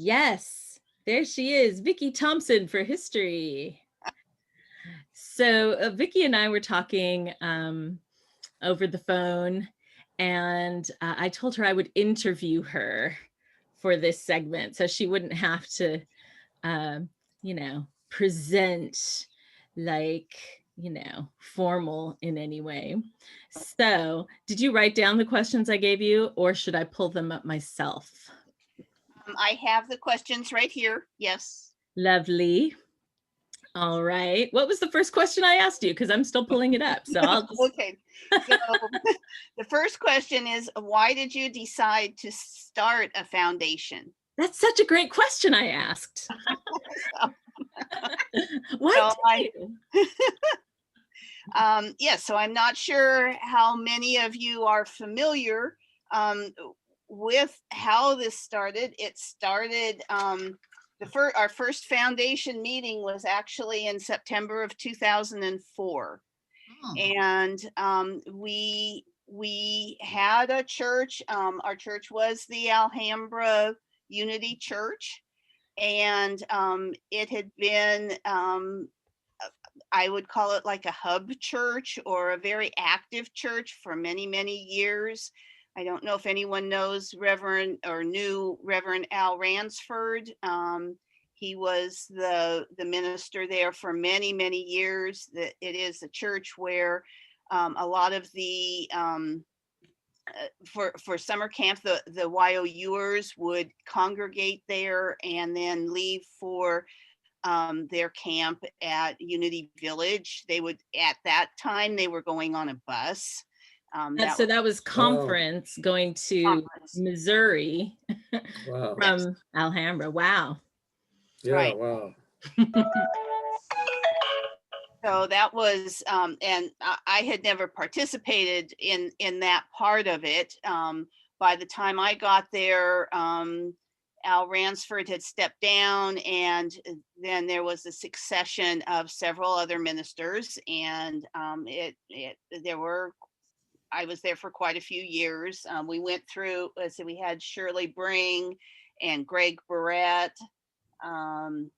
Yes, there she is, Vickie Thompson for history. So Vickie and I were talking over the phone, and I told her I would interview her for this segment so she wouldn't have to, present like, formal in any way. So did you write down the questions I gave you, or should I pull them up myself? I have the questions right here. Yes. Lovely. All right. What was the first question I asked you? Because I'm still pulling it up. So I'll just... Okay. So the first question is, why did you decide to start a foundation? That's such a great question I asked. Why did you? Yes, so I'm not sure how many of you are familiar with how this started. It started, our first foundation meeting was actually in September of 2004. Oh. And we had a church. Our church was the Alhambra Unity Church. And it had been, I would call it like a hub church or a very active church for many, many years. I don't know if anyone knows knew Reverend Al Ransford. He was the minister there for many, many years. It is a church where a lot of the for summer camp, the YOUers would congregate there and then leave for their camp at Unity Village. They would, at that time, they were going on a bus. So that was conference going to Missouri. Wow. From Alhambra. Wow. Yeah, right. Wow. So that was, and I had never participated in that part of it. By the time I got there, Al Ransford had stepped down, and then there was a succession of several other ministers, and I was there for quite a few years. We went through, so we had Shirley Bring and Greg Barrett,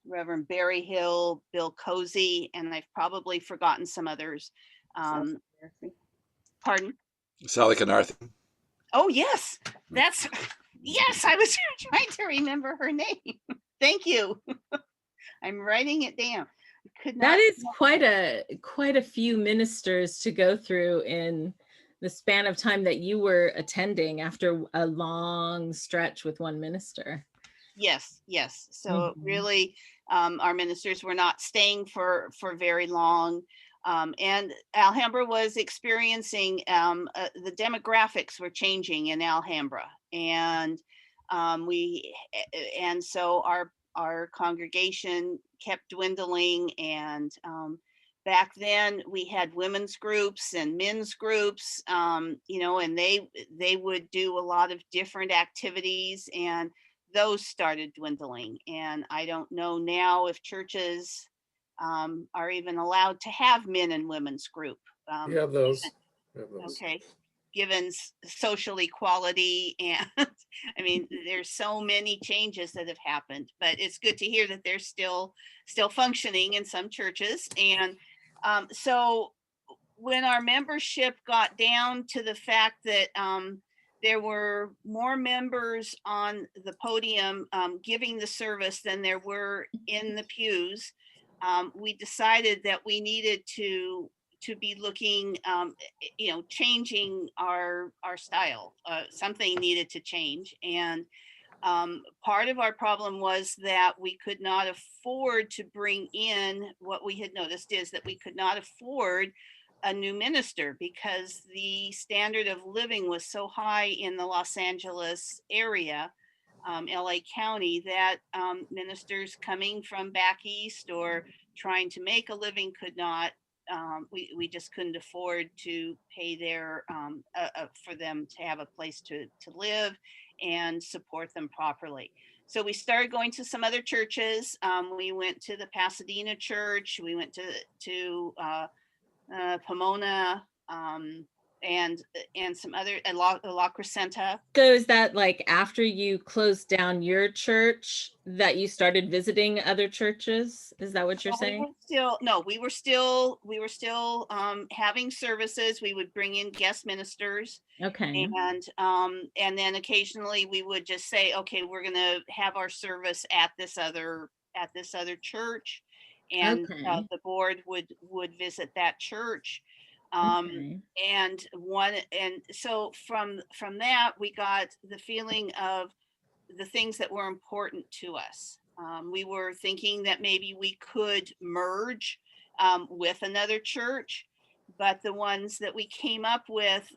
Reverend Barry Hill, Bill Cozy, and I've probably forgotten some others. Pardon? Sally Canarthy. Oh, yes, yes, I was trying to remember her name. Thank you. I'm writing it down. That is quite a few ministers to go through in the span of time that you were attending after a long stretch with one minister. Yes. So really, our ministers were not staying for very long. And Alhambra was experiencing, the demographics were changing in Alhambra. And so our congregation kept dwindling. And back then we had women's groups and men's groups, and they would do a lot of different activities, and those started dwindling. And I don't know now if churches are even allowed to have men and women's group. We have those. Okay, given social equality, and I mean, there's so many changes that have happened, but it's good to hear that they're still functioning in some churches. And so when our membership got down to the fact that there were more members on the podium giving the service than there were in the pews, we decided that we needed to be looking, changing our style. Something needed to change. And part of our problem was that we could not afford to bring in, what we had noticed is that we could not afford a new minister because the standard of living was so high in the Los Angeles area, LA County, that ministers coming from back east or trying to make a living could not, we just couldn't afford to pay for them to have a place to live and support them properly. So we started going to some other churches. We went to the Pasadena church. We went to Pomona. and some other, and La Crescenta. So is that like after you closed down your church that you started visiting other churches? Is that what you're saying? We were still having services. We would bring in guest ministers. Okay. And then occasionally we would just say, okay, we're going to have our service at this other church, and Okay. the board would visit that church. Okay. And so from that, we got the feeling of the things that were important to us. We were thinking that maybe we could merge with another church, but the ones that we came up with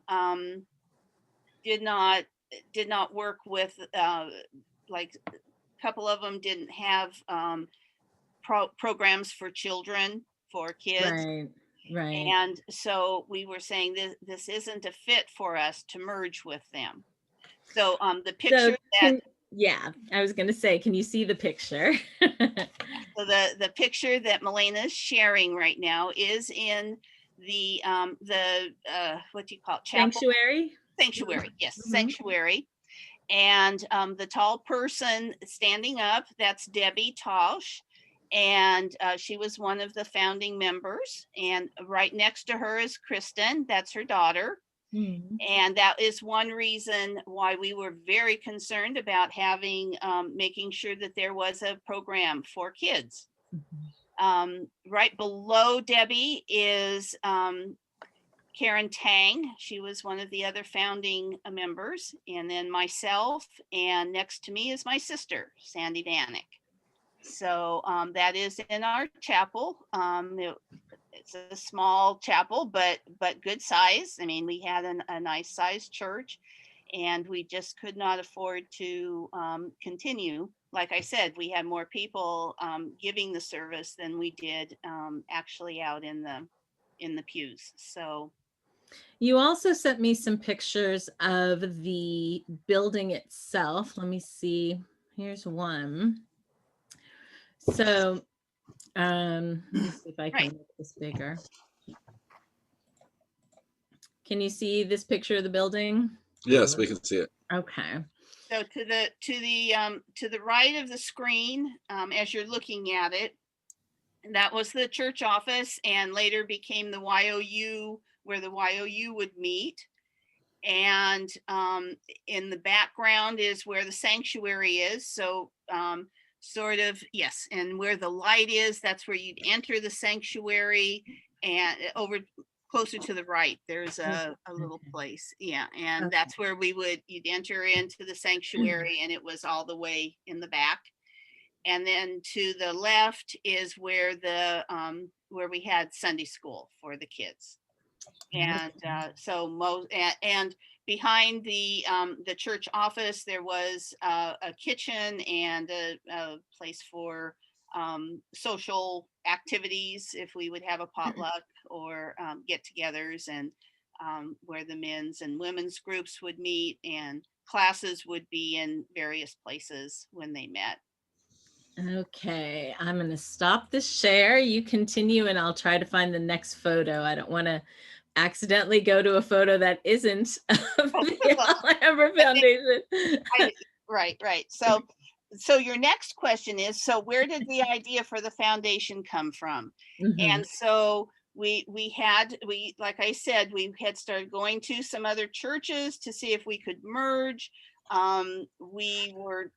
did not work with, like a couple of them didn't have programs for children, for kids. Right. And so we were saying this isn't a fit for us to merge with them. So the picture yeah, I was going to say, can you see the picture? So the picture that Malayna is sharing right now is in the what do you call it? Chapel? Sanctuary. Yes, sanctuary. And the tall person standing up, that's Debbie Tosh. And she was one of the founding members. And right next to her is Kristen, that's her daughter. And that is one reason why we were very concerned about having, making sure that there was a program for kids. Right below Debbie is Karen Tang. She was one of the other founding members, and then myself, and next to me is my sister, Sandy Vanek. So that is in our chapel. It's a small chapel, but good size. I mean, we had a nice sized church, and we just could not afford to continue. Like I said, we had more people giving the service than we did actually out in the pews. So you also sent me some pictures of the building itself. Let me see. Here's one. So let me see if I can make this bigger. Can you see this picture of the building? Yes, we can see it. Okay. So to the right of the screen, as you're looking at it, that was the church office, and later became the YOU, where the YOU would meet. And in the background is where the sanctuary is. So sort of, yes, and where the light is, that's where you'd enter the sanctuary, and over closer to the right, there's a little place. Yeah, and that's where you'd enter into the sanctuary, and it was all the way in the back. And then to the left is where where we had Sunday school for the kids. And and behind the church office, there was a kitchen and a place for social activities, if we would have a potluck or get-togethers, and where the men's and women's groups would meet, and classes would be in various places when they met. Okay, I'm going to stop the share. You continue, and I'll try to find the next photo. I don't want to accidentally go to a photo that isn't of the Alhambra Foundation. Right. So your next question is, so where did the idea for the foundation come from? And so we like I said, we had started going to some other churches to see if we could merge. We were,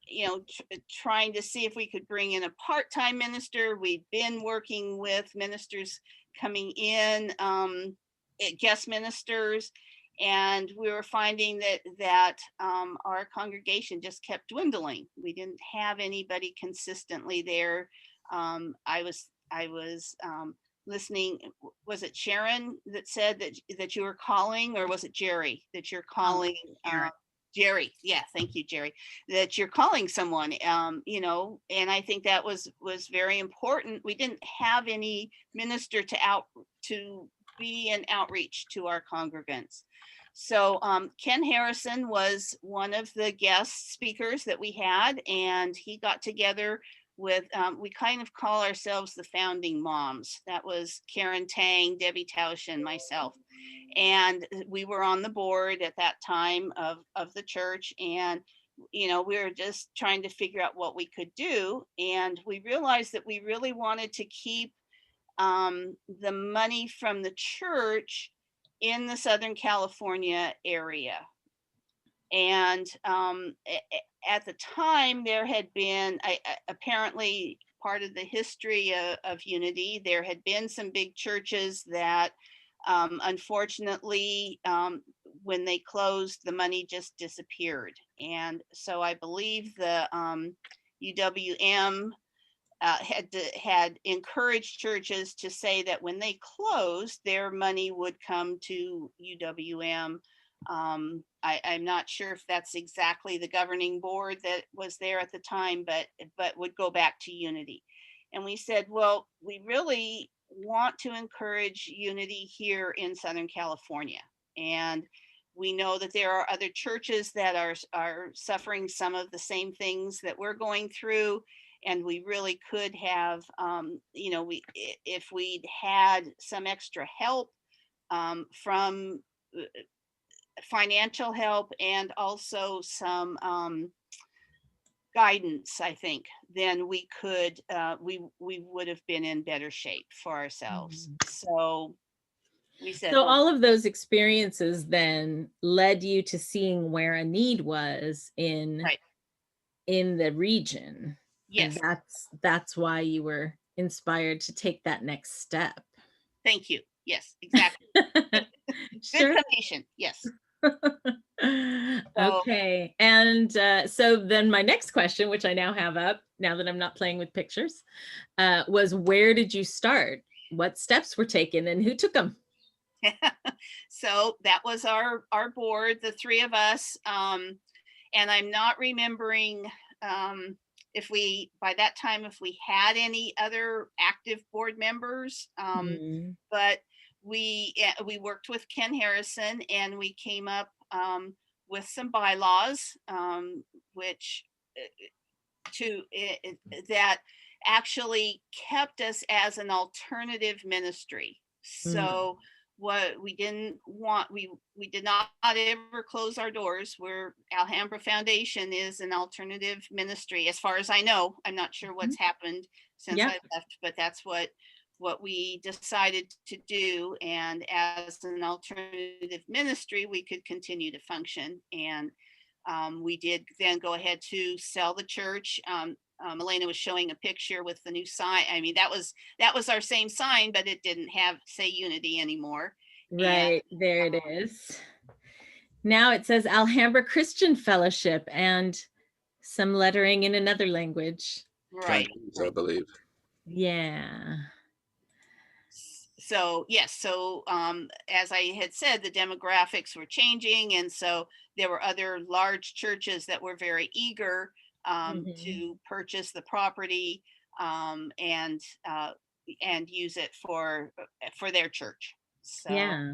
trying to see if we could bring in a part-time minister. We'd been working with ministers coming in, guest ministers, and we were finding that our congregation just kept dwindling. We didn't have anybody consistently there. I was listening. Was it Sharon that said that you were calling, or was it Jerry that you're calling? Jerry. Yeah. Thank you, Jerry, that you're calling someone, and I think that was very important. We didn't have any minister to be an outreach to our congregants. So Ken Harrison was one of the guest speakers that we had, and he got together with, we kind of call ourselves the founding moms. That was Karen Tang, Debbie Tausch, and myself. And we were on the board at that time of the church. And, we were just trying to figure out what we could do. And we realized that we really wanted to keep the money from the church in the Southern California area. And at the time, there had been, apparently part of the history of Unity, there had been some big churches that unfortunately, when they closed, the money just disappeared. And so I believe the UWM had encouraged churches to say that when they closed, their money would come to UWM. I'm not sure if that's exactly the governing board that was there at the time, but would go back to Unity. And we said, well, we really want to encourage Unity here in Southern California. And we know that there are other churches that are suffering some of the same things that we're going through. And we really could have, if we'd had some extra help from financial help and also some guidance, I think, then we could, we would have been in better shape for ourselves. So we said, so all of those experiences then led you to seeing where a need was in the region. Yes. And that's why you were inspired to take that next step. Thank you. Yes, exactly. Sure. Good summation. Yes. Okay. And so then my next question, which I now have up, now that I'm not playing with pictures, was where did you start? What steps were taken and who took them? So that was our board, the three of us. And I'm not remembering if we, by that time, if we had any other active board members, but we worked with Ken Harrison and we came up with some bylaws, which that actually kept us as an alternative ministry. So what we didn't want, we did not ever close our doors. Where Alhambra Foundation is an alternative ministry, as far as I know. I'm not sure what's happened since I left, but that's what we decided to do. And as an alternative ministry, we could continue to function. And we did then go ahead to sell the church. Malayna was showing a picture with the new sign. I mean, that was our same sign, but it didn't have say Unity anymore. Right, and there it is. Now it says Alhambra Christian Fellowship and some lettering in another language. Right. I believe. Yeah. So yes, so as I had said, the demographics were changing, and so there were other large churches that were very eager to purchase the property and use it for their church. So yeah.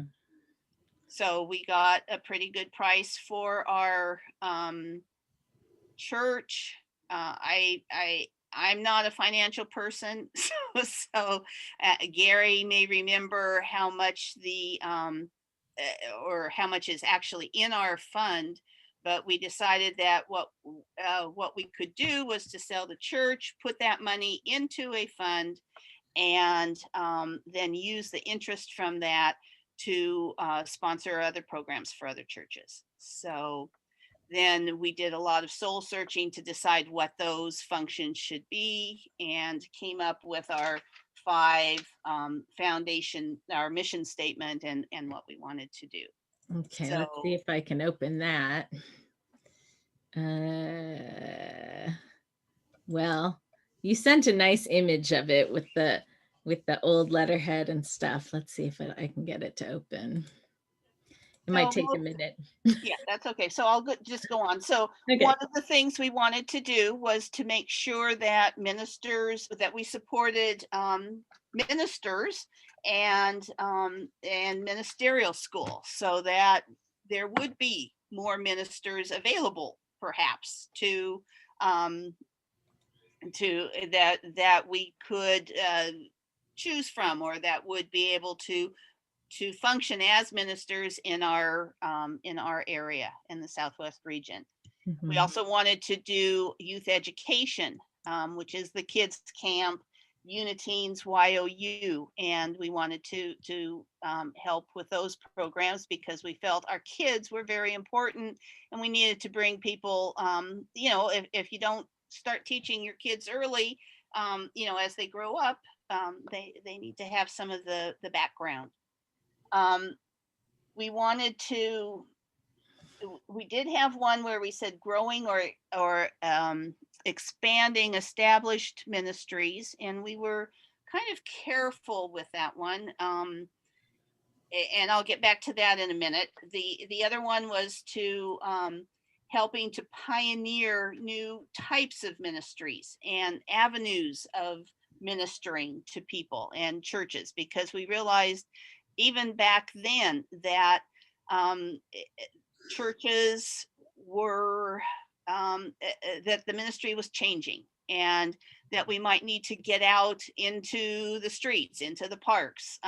So we got a pretty good price for our church. I'm not a financial person, so Gary may remember how much or how much is actually in our fund, but we decided that what we could do was to sell the church, put that money into a fund, and then use the interest from that to sponsor other programs for other churches. So then we did a lot of soul searching to decide what those functions should be, and came up with our 5 foundation, our mission statement, and what we wanted to do. Okay, so let's see if I can open that. Well, you sent a nice image of it with the old letterhead and stuff. Let's see if I can get it to open. It might take a minute. Yeah, that's okay. So I'll just go on. So one of the things we wanted to do was to make sure that that we supported ministers and ministerial school, so that there would be more ministers available, perhaps, to that we could choose from, or that would be able to function as ministers in our area in the Southwest region. We also wanted to do youth education, which is the kids camp, Uniteens YOU, and we wanted to help with those programs because we felt our kids were very important, and we needed to bring people. You know, if you don't start teaching your kids early, you know, as they grow up, they need to have some of the background. We wanted to. We did have one where we said growing or expanding established ministries, and we were kind of careful with that one. And I'll get back to that in a minute. The other one was to helping to pioneer new types of ministries and avenues of ministering to people and churches, because we realized even back then that churches were that the ministry was changing, and that we might need to get out into the streets, into the parks.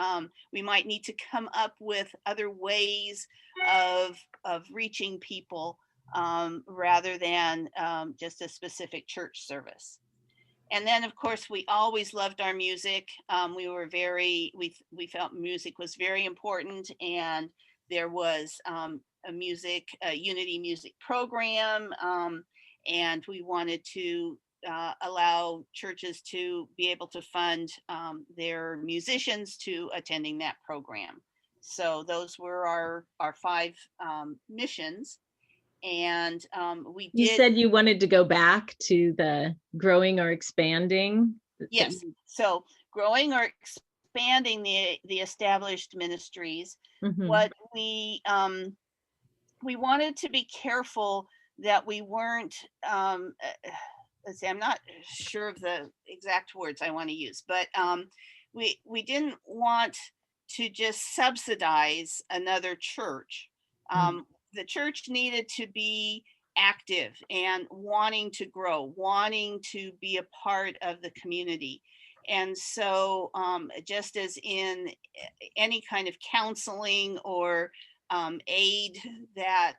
We might need to come up with other ways of reaching people rather than just a specific church service. And then, of course, we always loved our music. We were we felt music was very important, and there was a unity music program, and we wanted to allow churches to be able to fund their musicians to attending that program. So those were our 5 missions. And we did. You said you wanted to go back to the growing or expanding. Yes. So growing or expanding the established ministries. What we wanted to be careful that we weren't, let's see, I'm not sure of the exact words I want to use, but we didn't want to just subsidize another church. The church needed to be active and wanting to grow, wanting to be a part of the community. And so just as in any kind of counseling or aid that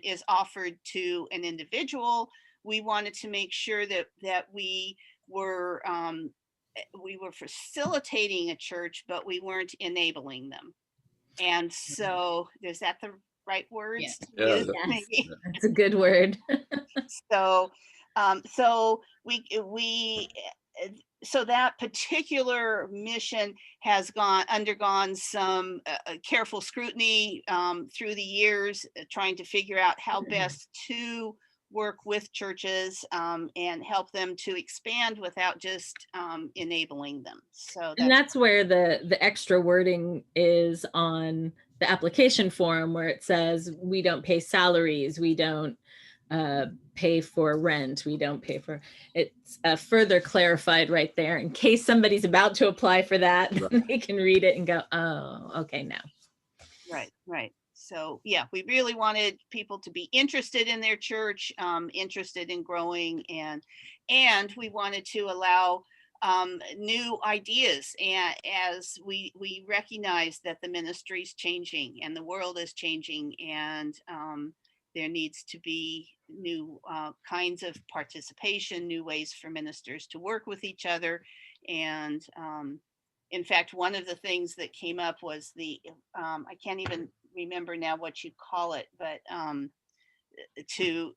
is offered to an individual, we wanted to make sure that we were facilitating a church, but we weren't enabling them. And so, is that the right words? Yeah. That's a good word. So so that particular mission has undergone some careful scrutiny through the years, trying to figure out how best to work with churches and help them to expand without just enabling them. So that's where the extra wording is on the application form, where it says we don't pay salaries, we don't pay for rent, we don't pay for, it's further clarified right there in case somebody's about to apply for that. Right. They can read it and go, oh, okay, now. Right. So yeah, we really wanted people to be interested in their church, interested in growing, and we wanted to allow new ideas, and as we recognize that the ministry is changing and the world is changing, and there needs to be new kinds of participation, new ways for ministers to work with each other. And in fact, one of the things that came up was I can't even remember now what you call it, but to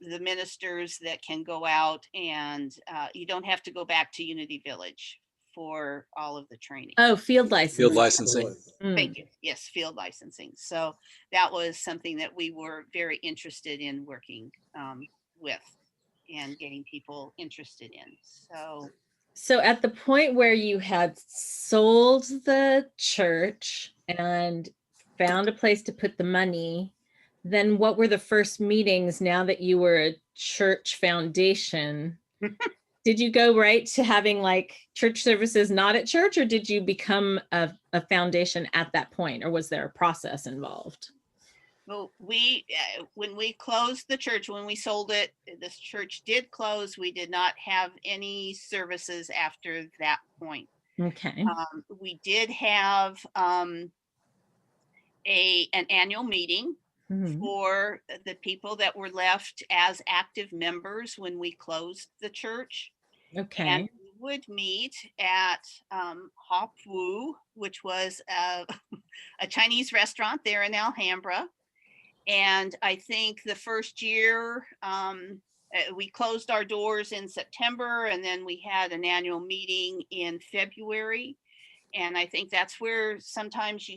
the ministers that can go out, and you don't have to go back to Unity Village for all of the training. Oh, field licensing. Field licensing. Thank you. Yes, field licensing. So that was something that we were very interested in working with and getting people interested in. So at the point where you had sold the church and found a place to put the money, then what were the first meetings now that you were a church foundation? Did you go right to having like church services not at church, or did you become a foundation at that point, or was there a process involved? Well, when we closed the church, when we sold it, this church did close. We did not have any services after that point. Okay. We did have an annual meeting for the people that were left as active members when we closed the church. Okay. And we would meet at Hop Wu, which was a Chinese restaurant there in Alhambra. And I think the first year we closed our doors in September, and then we had an annual meeting in February. And I think that's where sometimes you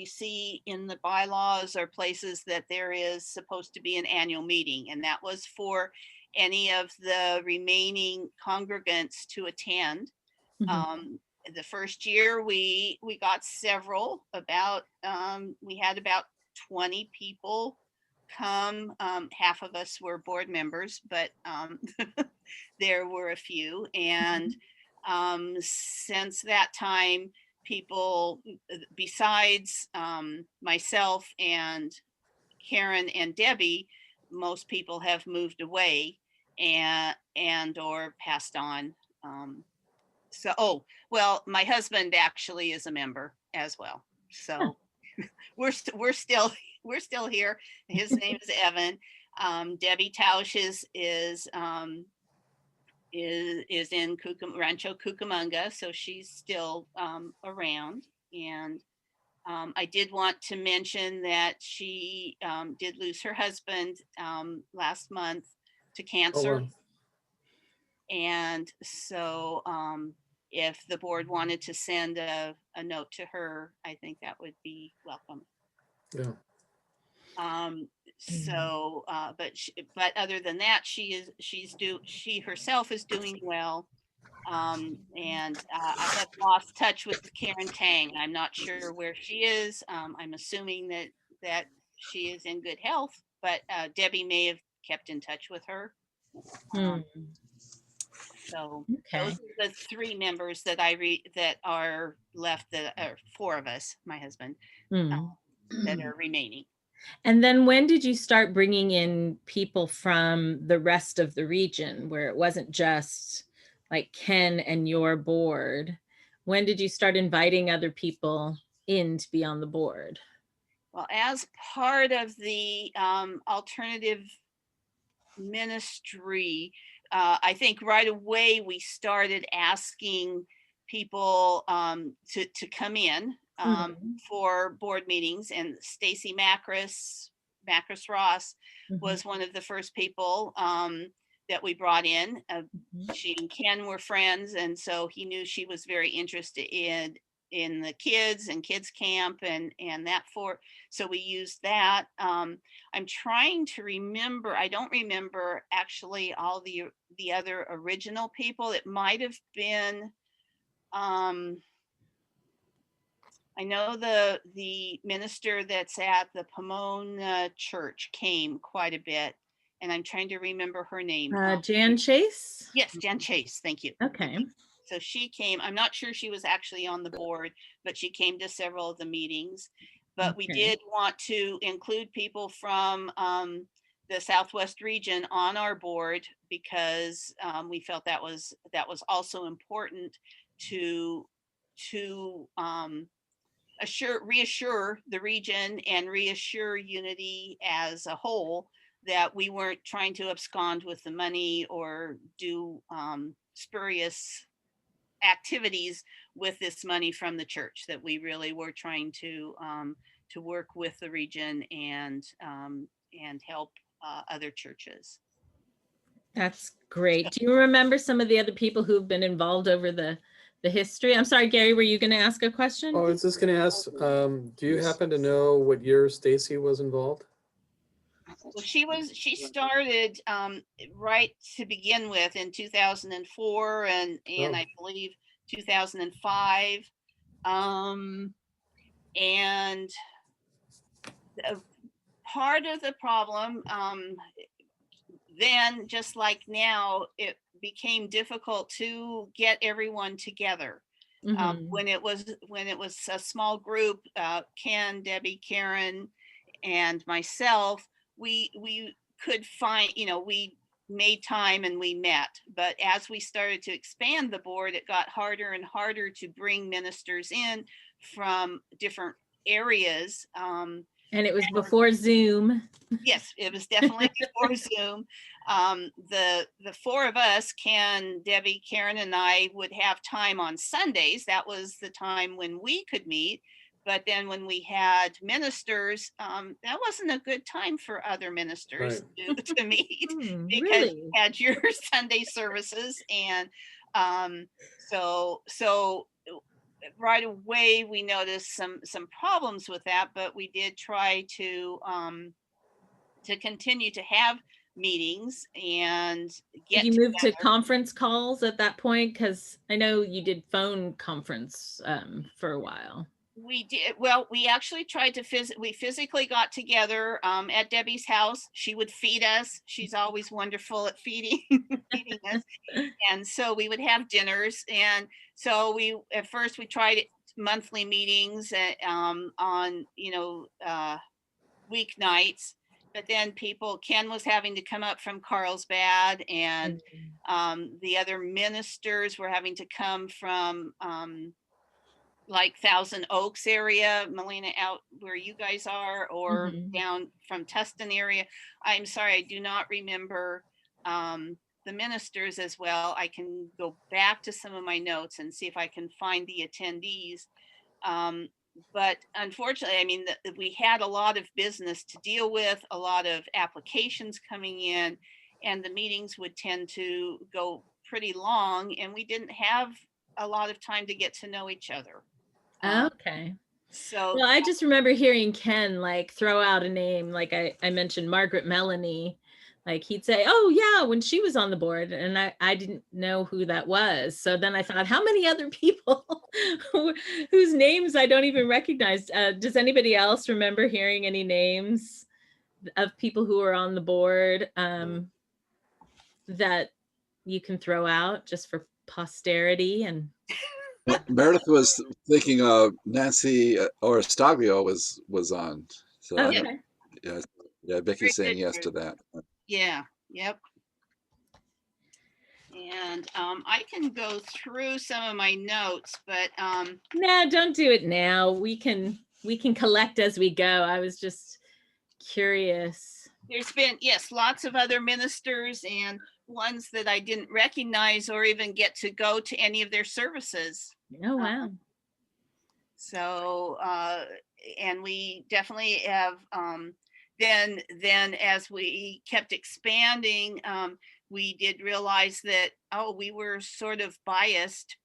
see in the bylaws or places that there is supposed to be an annual meeting. And that was for any of the remaining congregants to attend. The first year we got several, we had about 20 people come. Half of us were board members, but there were a few. And since that time, people besides myself and Karen and Debbie, most people have moved away and or passed on. Well, my husband actually is a member as well. So we're still here. His name is Evan. Debbie Tausch is in Rancho Cucamonga, so she's still around. And I did want to mention that she did lose her husband last month to cancer. Oh, wow. And so if the board wanted to send a note to her, I think that would be welcome. Yeah. But other than that, she herself is doing well. And I have lost touch with Karen Tang. I'm not sure where she is. I'm assuming that she is in good health, but Debbie may have kept in touch with her. So those are the three members that that are left, that are four of us, my husband, that are remaining. And then when did you start bringing in people from the rest of the region, where it wasn't just like Ken and your board? When did you start inviting other people in to be on the board? Well, as part of the alternative ministry, I think right away we started asking people to come in for board meetings, and Stacy Macris Ross was one of the first people that we brought in. She and Ken were friends, and so he knew she was very interested in the kids and kids camp and that so we used that. I'm trying to remember, I don't remember actually all the other original people. It might have been I know the minister that's at the Pomona church came quite a bit, and I'm trying to remember her name. Jan Chase? Yes, Jan Chase, thank you. Okay. So she came. I'm not sure she was actually on the board, but she came to several of the meetings. But we did want to include people from the Southwest region on our board, because we felt that was also important to reassure the region and reassure Unity as a whole that we weren't trying to abscond with the money or do spurious activities with this money from the church, that we really were trying to work with the region and help other churches. That's great. Do you remember some of the other people who've been involved over the history? I'm sorry, Gary, were you going to ask a question? Oh, I was just going to ask, do you happen to know what year Stacy was involved? Well, she started right to begin with in 2004 and I believe 2005. And part of the problem then, just like now, it became difficult to get everyone together. When it was a small group, Ken, Debbie, Karen, and myself, we could find, we made time and we met. But as we started to expand the board, it got harder and harder to bring ministers in from different areas. And it was before Zoom. Yes, it was definitely before Zoom. The four of us, Ken, Debbie, Karen, and I, would have time on Sundays. That was the time when we could meet. But then when we had ministers, that wasn't a good time for other ministers to meet because Really? you had your Sunday services. And so right away we noticed some problems with that, but we did try to continue to have meetings and get You moved to together. conference calls at that point? Because I know you did phone conference for a while. We did. Well, we actually tried to we physically got together at Debbie's house. She would feed us. She's always wonderful at feeding us. And so we would have dinners. And so at first we tried monthly meetings on, weeknights. But then Ken was having to come up from Carlsbad, and the other ministers were having to come from like Thousand Oaks area, Malayna, out where you guys are, or down from Tustin area. I'm sorry, I do not remember the ministers as well. I can go back to some of my notes and see if I can find the attendees. But unfortunately, I mean, we had a lot of business to deal with, a lot of applications coming in, and the meetings would tend to go pretty long, and we didn't have a lot of time to get to know each other. Okay. So well, I just remember hearing Ken like throw out a name, like I mentioned Margaret Melanie, like he'd say, oh yeah, when she was on the board, and I didn't know who that was. So then I thought, how many other people whose names I don't even recognize? Does anybody else remember hearing any names of people who were on the board that you can throw out just for posterity? And Meredith was thinking Nancy Oristaglio was on. So okay. yeah, Vickie's saying yes to that. Yeah, yep. And I can go through some of my notes, but no, don't do it now. We can collect as we go. I was just curious. There's been, yes, lots of other ministers and ones that I didn't recognize or even get to go to any of their services. Oh, wow. So, and we definitely have, then as we kept expanding, we did realize that, we were sort of biased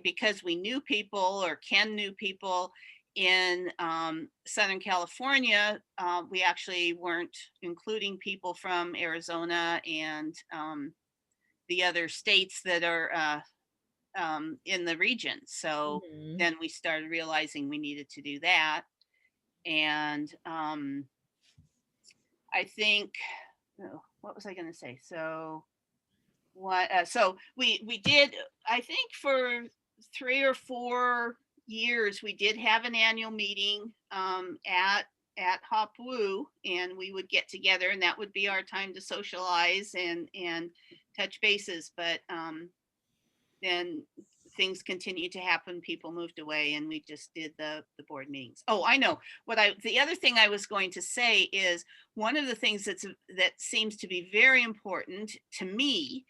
because we knew people, or Ken knew people in Southern California. We actually weren't including people from Arizona and the other states that are in the region. So then we started realizing we needed to do that. And I think, what was I going to say? So so we did, I think for 3 or 4 years, we did have an annual meeting at Hopwoo, and we would get together, and that would be our time to socialize and touch bases. But then things continued to happen. People moved away, and we just did the board meetings. Oh, I know the other thing I was going to say is, one of the things that seems to be very important to me,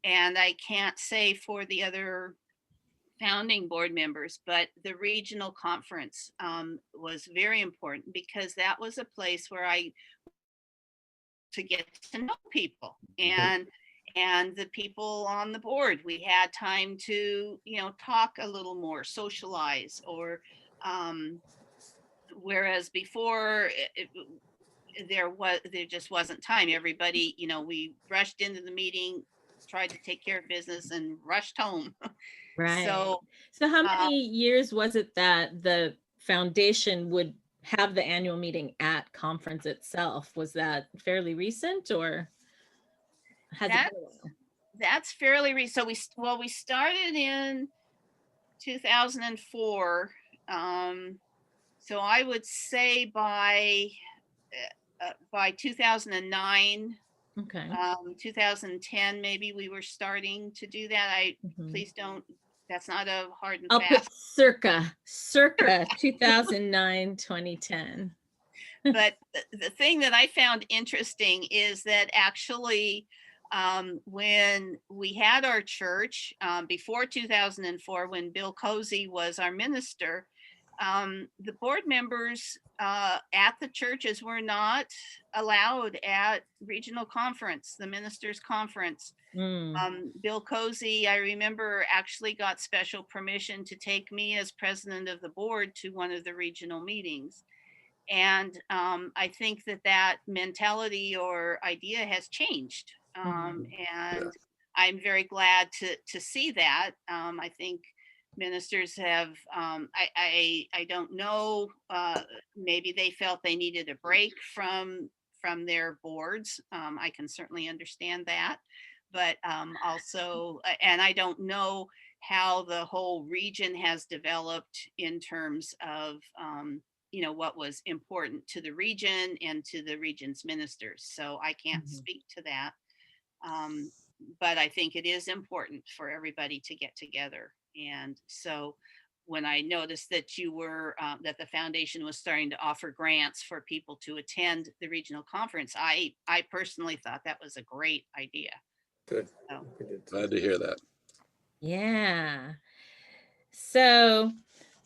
and I can't say for the other founding board members, but the regional conference was very important, because that was a place where to get to know people, and the people on the board. We had time to, talk a little more, socialize, or whereas before there just wasn't time. Everybody, we rushed into the meeting, tried to take care of business, and rushed home. Right. So how many years was it that the foundation would have the annual meeting at conference itself? Was that fairly recent, or has it been a while? That's fairly recent. So we started in 2004. So I would say by by 2009, Okay. 2010, maybe we were starting to do that. Mhm. Please don't, that's not a hard and I'll put fast. circa 2009, 2010. But the thing that I found interesting is that actually, when we had our church before 2004, when Bill Cozy was our minister, the board members at the churches were not allowed at regional conference, the ministers' conference. Mm. Bill Cozy, I remember, actually got special permission to take me as president of the board to one of the regional meetings. And I think that that mentality or idea has changed. Mhm. And I'm very glad to see that. I think ministers have, I don't know, maybe they felt they needed a break from their boards. I can certainly understand that. But also, and I don't know how the whole region has developed in terms of what was important to the region and to the region's ministers. So I can't Mhm. speak to that. But I think it is important for everybody to get together. And so when I noticed that that the foundation was starting to offer grants for people to attend the regional conference, I personally thought that was a great idea. Good. So. We did too. Glad to hear that. Yeah. So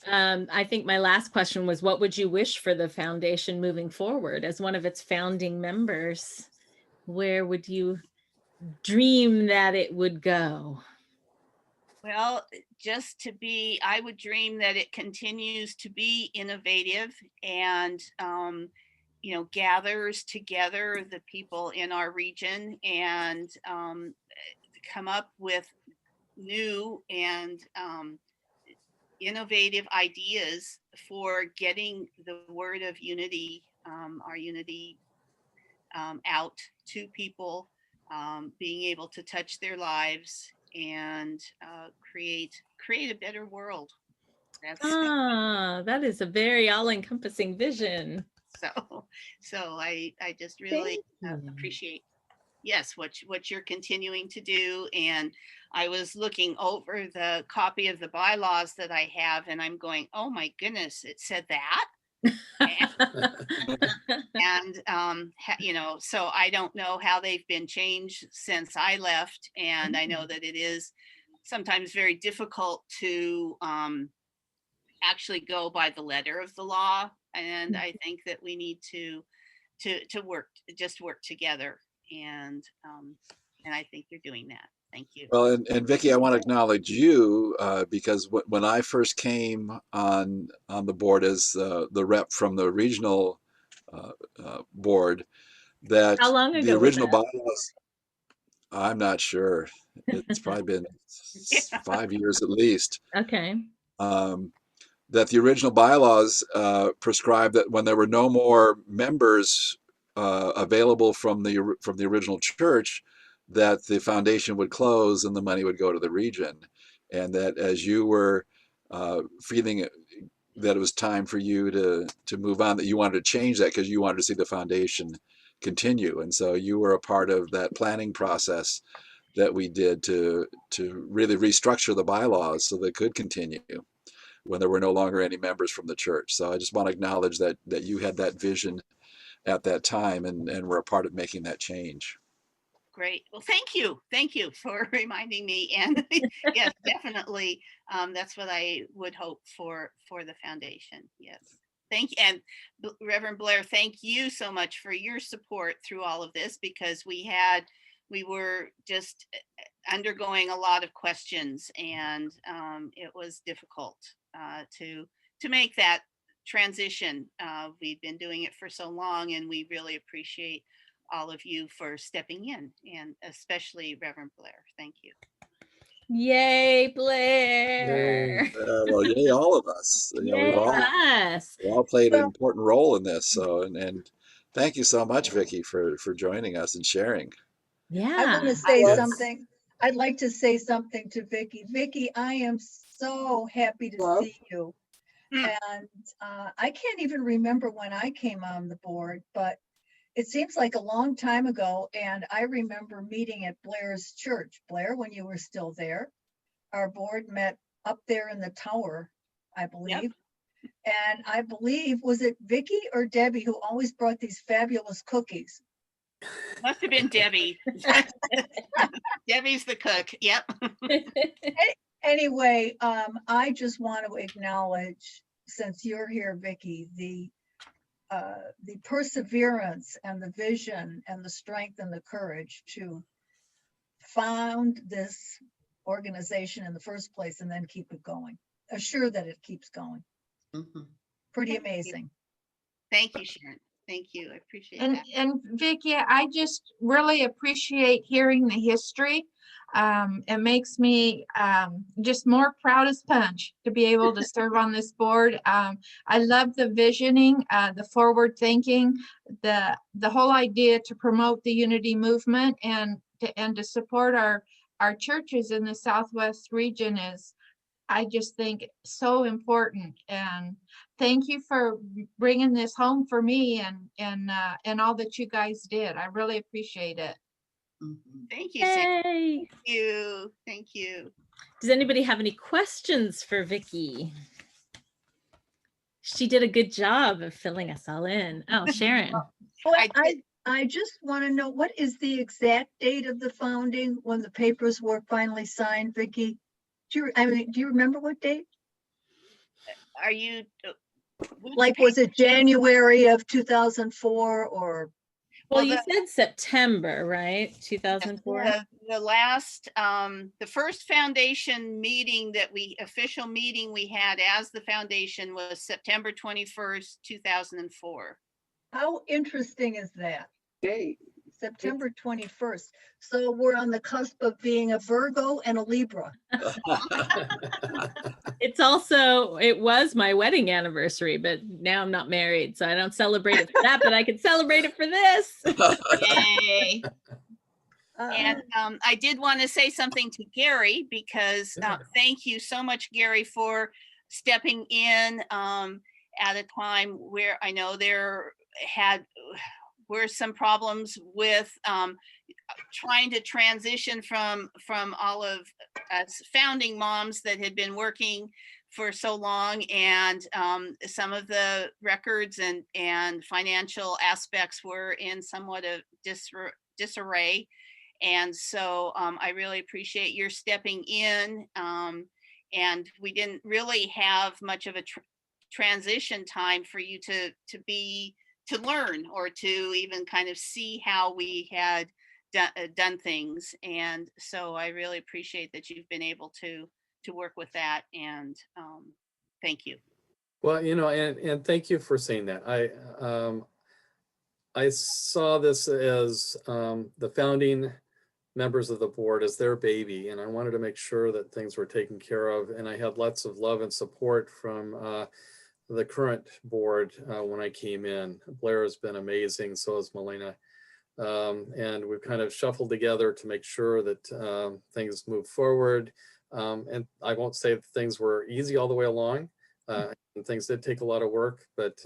I think my last question was, what would you wish for the foundation moving forward as one of its founding members? Where would you dream that it would go? Well, I would dream that it continues to be innovative and, gathers together the people in our region and come up with new and innovative ideas for getting the word of unity, our unity, out to people, being able to touch their lives and create a better world. That's That is a very all-encompassing vision. so I just really appreciate, yes, what you're continuing to do. And I was looking over the copy of the bylaws that I have, and I'm going, oh my goodness, it said that. And so I don't know how they've been changed since I left, and I know that it is sometimes very difficult to actually go by the letter of the law, and I think that we need to work together, and I think you're doing that. Thank you. Well, and Vickie, I want to acknowledge you because when I first came on the board as the rep from the regional board, that How long the ago was original that? bylaws, I'm not sure. It's probably been Yeah. 5 years at least. Okay. That the original bylaws prescribed that when there were no more members available from the original church, that the foundation would close and the money would go to the region, and that as you were feeling that it was time for you to move on, that you wanted to change that because you wanted to see the foundation continue, and so you were a part of that planning process that we did to really restructure the bylaws so they could continue when there were no longer any members from the church. So I just want to acknowledge that you had that vision at that time and were a part of making that change. Great. Well, thank you for reminding me. And yes, definitely, that's what I would hope for the foundation. Yes. Thank you. And Reverend Blair, thank you so much for your support through all of this, because we were just undergoing a lot of questions, and it was difficult to make that transition. We've been doing it for so long, and we really appreciate all of you for stepping in, and especially Reverend Blair. Thank you. Yay, Blair. Well, yay, all of us. Yay, We've us. all played an important role in this. So, and thank you so much, Vickie, for joining us and sharing. Yeah. I want to say something. I'd like to say something to Vickie. Vickie, I am so happy to see you. And I can't even remember when I came on the board, but it seems like a long time ago. And I remember meeting at Blair's church. Blair, when you were still there, our board met up there in the tower, I believe. And I believe, was it Vickie or Debbie who always brought these fabulous cookies? Must have been Debbie. Debbie's the cook. Yep. Anyway, I just want to acknowledge, since you're here, Vickie, the perseverance and the vision and the strength and the courage to found this organization in the first place and then keep it going. Assure that it keeps going. Pretty amazing. Thank you, Sharon. Thank you. I appreciate And that. and Vickie, I just really appreciate hearing the history. It makes me just more proud as punch to be able to serve on this board. I love the visioning, the forward thinking, the whole idea to promote the unity movement and to support our churches in the Southwest region is, I just think, so important. And thank you for bringing this home for me and all that you guys did. I really appreciate it. Thank you, Sam. Yay. Thank you. Thank you. Does anybody have any questions for Vickie? She did a good job of filling us all in. Oh, Sharon. Well, I I just want to know, what is the exact date of the founding when the papers were finally signed, Vickie? Do you remember what date? Are you Like, was it January of 2004 or? Well, Well, you said September, right? 2004. the last the first foundation meeting official meeting we had as the foundation was September 21st, 2004. How interesting is that? Date. September 21st. So we're on the cusp of being a Virgo and a Libra. It was my wedding anniversary, but now I'm not married, so I don't celebrate it for that, but I can celebrate it for this. Yay. And I did want to say something to Gary, because thank you so much, Gary, for stepping in at a time where I know there were some problems with trying to transition from all of us founding moms that had been working for so long, and some of the records and financial aspects were in somewhat of disarray. And so I really appreciate your stepping in. And we didn't really have much of a transition time for you to learn or to even kind of see how we had done things. And so I really appreciate that you've been able to work with that, and thank you. Well, and thank you for saying that. I saw this as the founding members of the board as their baby, and I wanted to make sure that things were taken care of. And I had lots of love and support from the current board when I came in. Blair has been amazing, so has Malayna. And we've kind of shuffled together to make sure that things move forward. And I won't say that things were easy all the way along. And things did take a lot of work, but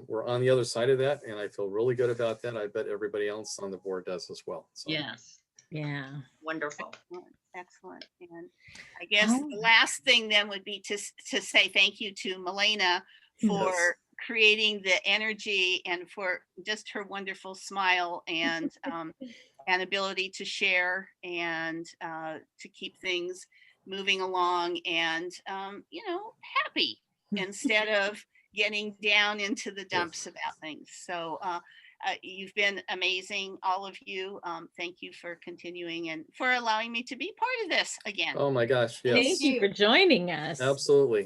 we're on the other side of that, and I feel really good about that. I bet everybody else on the board does as well. So. Yes. Yeah. Wonderful. Excellent. And I guess the last thing then would be to say thank you to Malayna for creating the energy and for just her wonderful smile and ability to share and to keep things moving along and happy instead of getting down into the dumps about things. So you've been amazing, all of you. Thank you for continuing and for allowing me to be part of this again. Oh my gosh, yes. Thank you for joining us. Absolutely.